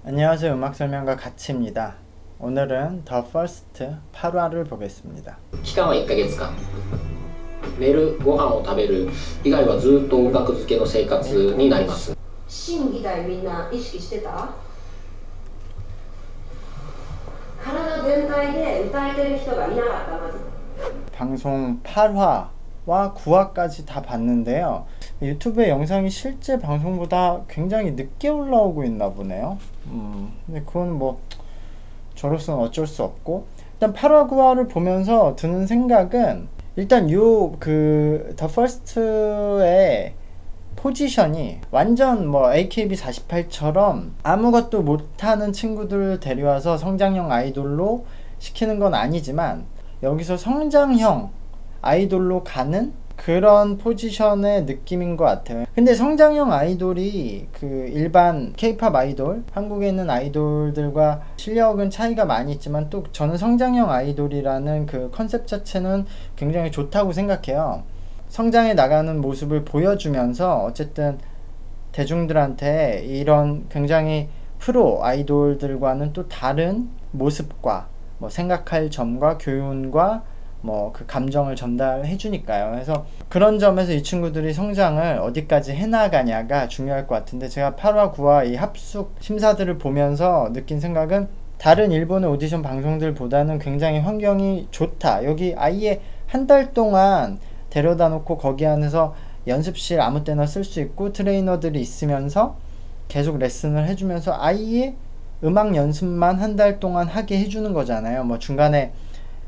안녕하세요. 음악설명가 가치입니다. 오늘은 The First 8화를 보겠습니다. 期間は1ヶ月間寝る、ご飯を食べる以外はずっと音楽漬けの生活になります。心技体みんな意識してた？体全体で歌えてる人がいなかった。まず 방송 8화와 9화까지 다 봤는데요. 유튜브에 영상이 실제 방송보다 굉장히 늦게 올라오고 있나 보네요. 근데 그건 뭐 저로서는 어쩔 수 없고, 일단 8화 9화를 보면서 드는 생각은, 일단 요 The First의 포지션이 완전 뭐 AKB48처럼 아무것도 못하는 친구들을 데려와서 성장형 아이돌로 시키는 건 아니지만, 여기서 성장형 아이돌로 가는 그런 포지션의 느낌인 것 같아요. 근데 성장형 아이돌이 그 일반 K-팝 아이돌, 한국에 있는 아이돌들과 실력은 차이가 많이 있지만, 또 저는 성장형 아이돌이라는 그 컨셉 자체는 굉장히 좋다고 생각해요. 성장해 나가는 모습을 보여주면서 어쨌든 대중들한테 이런 굉장히 프로 아이돌들과는 또 다른 모습과 뭐 생각할 점과 교훈과 뭐 그 감정을 전달해 주니까요. 그래서 그런 점에서 이 친구들이 성장을 어디까지 해나가냐가 중요할 것 같은데, 제가 8화 9화 이 합숙 심사들을 보면서 느낀 생각은, 다른 일본의 오디션 방송들보다는 굉장히 환경이 좋다. 여기 아예 한 달 동안 데려다 놓고 거기 안에서 연습실 아무 때나 쓸 수 있고, 트레이너들이 있으면서 계속 레슨을 해주면서 아예 음악 연습만 한 달 동안 하게 해주는 거잖아요. 뭐 중간에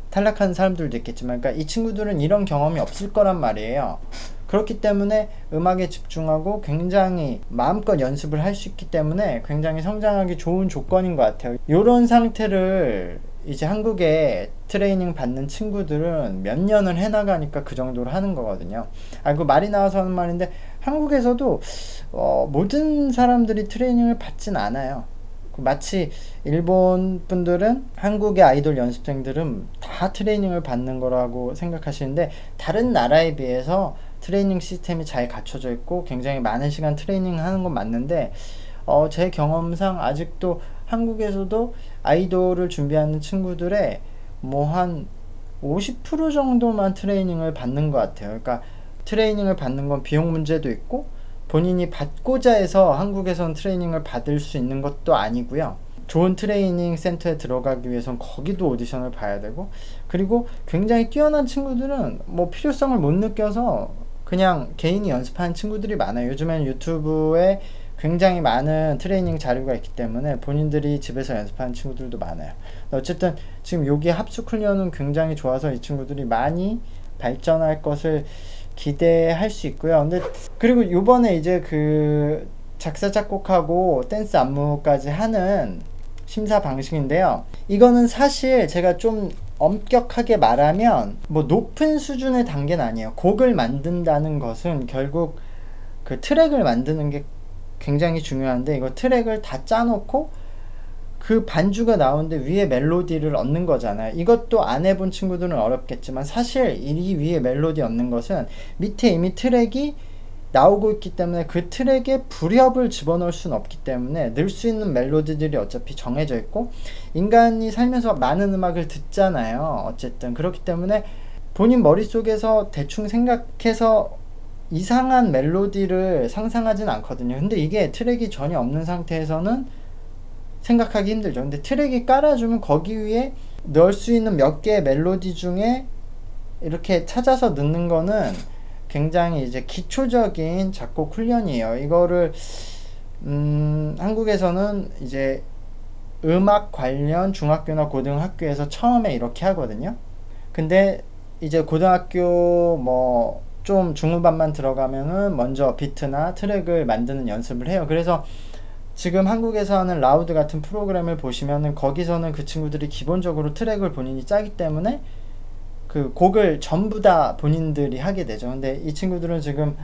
탈락하는 사람들도 있겠지만, 그러니까 이 친구들은 이런 경험이 없을 거란 말이에요. 그렇기 때문에 음악에 집중하고 굉장히 마음껏 연습을 할 수 있기 때문에 굉장히 성장하기 좋은 조건인 것 같아요. 이런 상태를 이제 한국에 트레이닝 받는 친구들은 몇 년을 해나가니까 그 정도로 하는 거거든요. 그 말이 나와서 하는 말인데, 한국에서도 모든 사람들이 트레이닝을 받진 않아요. 마치 일본 분들은 한국의 아이돌 연습생들은 다 트레이닝을 받는 거라고 생각하시는데, 다른 나라에 비해서 트레이닝 시스템이 잘 갖춰져 있고 굉장히 많은 시간 트레이닝 하는 건 맞는데, 제 경험상 아직도 한국에서도 아이돌을 준비하는 친구들의 뭐 한 50% 정도만 트레이닝을 받는 것 같아요. 그러니까 트레이닝을 받는 건 비용 문제도 있고, 본인이 받고자 해서 한국에선 트레이닝을 받을 수 있는 것도 아니고요. 좋은 트레이닝 센터에 들어가기 위해선 거기도 오디션을 봐야 되고, 그리고 굉장히 뛰어난 친구들은 뭐 필요성을 못 느껴서 그냥 개인이 연습하는 친구들이 많아요. 요즘에는 유튜브에 굉장히 많은 트레이닝 자료가 있기 때문에 본인들이 집에서 연습하는 친구들도 많아요. 어쨌든 지금 여기 합숙 훈련은 굉장히 좋아서 이 친구들이 많이 발전할 것을 기대할 수 있고요. 근데 그리고 요번에 이제 그 작사 작곡하고 댄스 안무까지 하는 심사 방식인데요, 이거는 사실 제가 좀 엄격하게 말하면 뭐 높은 수준의 단계는 아니에요. 곡을 만든다는 것은 결국 그 트랙을 만드는 게 굉장히 중요한데, 이거 트랙을 다 짜놓고 그 반주가 나오는데 위에 멜로디를 얻는 거잖아요. 이것도 안 해본 친구들은 어렵겠지만, 사실 이 위에 멜로디 얻는 것은 밑에 이미 트랙이 나오고 있기 때문에 그 트랙에 불협을 집어넣을 수는 없기 때문에 넣을 수 있는 멜로디들이 어차피 정해져 있고, 인간이 살면서 많은 음악을 듣잖아요. 어쨌든 그렇기 때문에 본인 머릿속에서 대충 생각해서 이상한 멜로디를 상상하진 않거든요. 근데 이게 트랙이 전혀 없는 상태에서는 생각하기 힘들죠. 근데 트랙이 깔아주면 거기 위에 넣을 수 있는 몇 개의 멜로디 중에 이렇게 찾아서 넣는 거는 굉장히 이제 기초적인 작곡 훈련이에요. 이거를 한국에서는 이제 음악 관련 중학교나 고등학교에서 처음에 이렇게 하거든요. 근데 이제 고등학교 뭐 좀 중후반만 들어가면은 먼저 비트나 트랙을 만드는 연습을 해요. 그래서 지금 한국에서 하는 라우드 같은 프로그램을 보시면은 거기서는 그 친구들이 기본적으로 트랙을 본인이 짜기 때문에 그 곡을 전부 다 본인들이 하게 되죠. 근데 이 친구들은 지금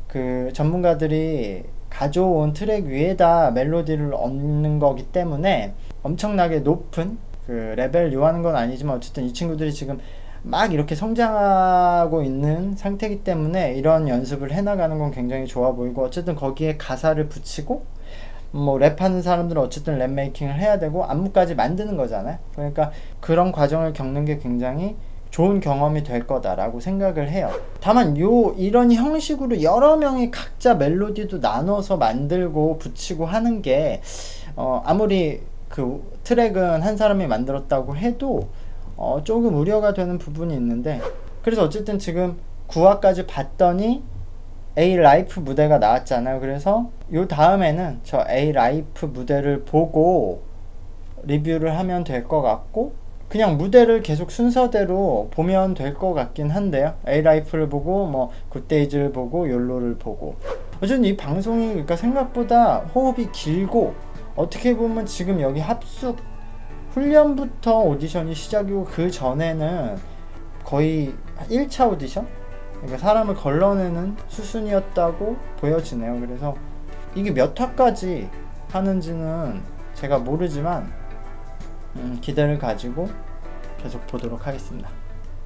그 전문가들이 가져온 트랙 위에다 멜로디를 얹는 거기 때문에 엄청나게 높은 그 레벨 요하는 건 아니지만 어쨌든 이 친구들이 지금 막 이렇게 성장하고 있는 상태이기 때문에 이런 연습을 해나가는 건 굉장히 좋아 보이고, 어쨌든 거기에 가사를 붙이고 뭐 랩하는 사람들은 어쨌든 랩 메이킹을 해야 되고 안무까지 만드는 거잖아요. 그러니까 그런 과정을 겪는 게 굉장히 좋은 경험이 될 거다라고 생각을 해요. 다만 이런 형식으로 여러 명이 각자 멜로디도 나눠서 만들고 붙이고 하는 게 아무리 그 트랙은 한 사람이 만들었다고 해도 조금 우려가 되는 부분이 있는데, 그래서 어쨌든 지금 9화까지 봤더니 A 라이프 무대가 나왔잖아요. 그래서 요 다음에는 저 A 라이프 무대를 보고 리뷰를 하면 될 것 같고, 그냥 무대를 계속 순서대로 보면 될 것 같긴 한데요. A 라이프를 보고 뭐 굿데이즈를 보고 욜로를 보고, 어쨌든 이 방송이 그러니까 생각보다 호흡이 길고, 어떻게 보면 지금 여기 합숙 훈련부터 오디션이 시작이고 그 전에는 거의 1차 오디션? 그러니까 사람을 걸러내는 수순이었다고 보여지네요. 그래서 이게 몇 화까지 하는지는 제가 모르지만 기대를 가지고 계속 보도록 하겠습니다.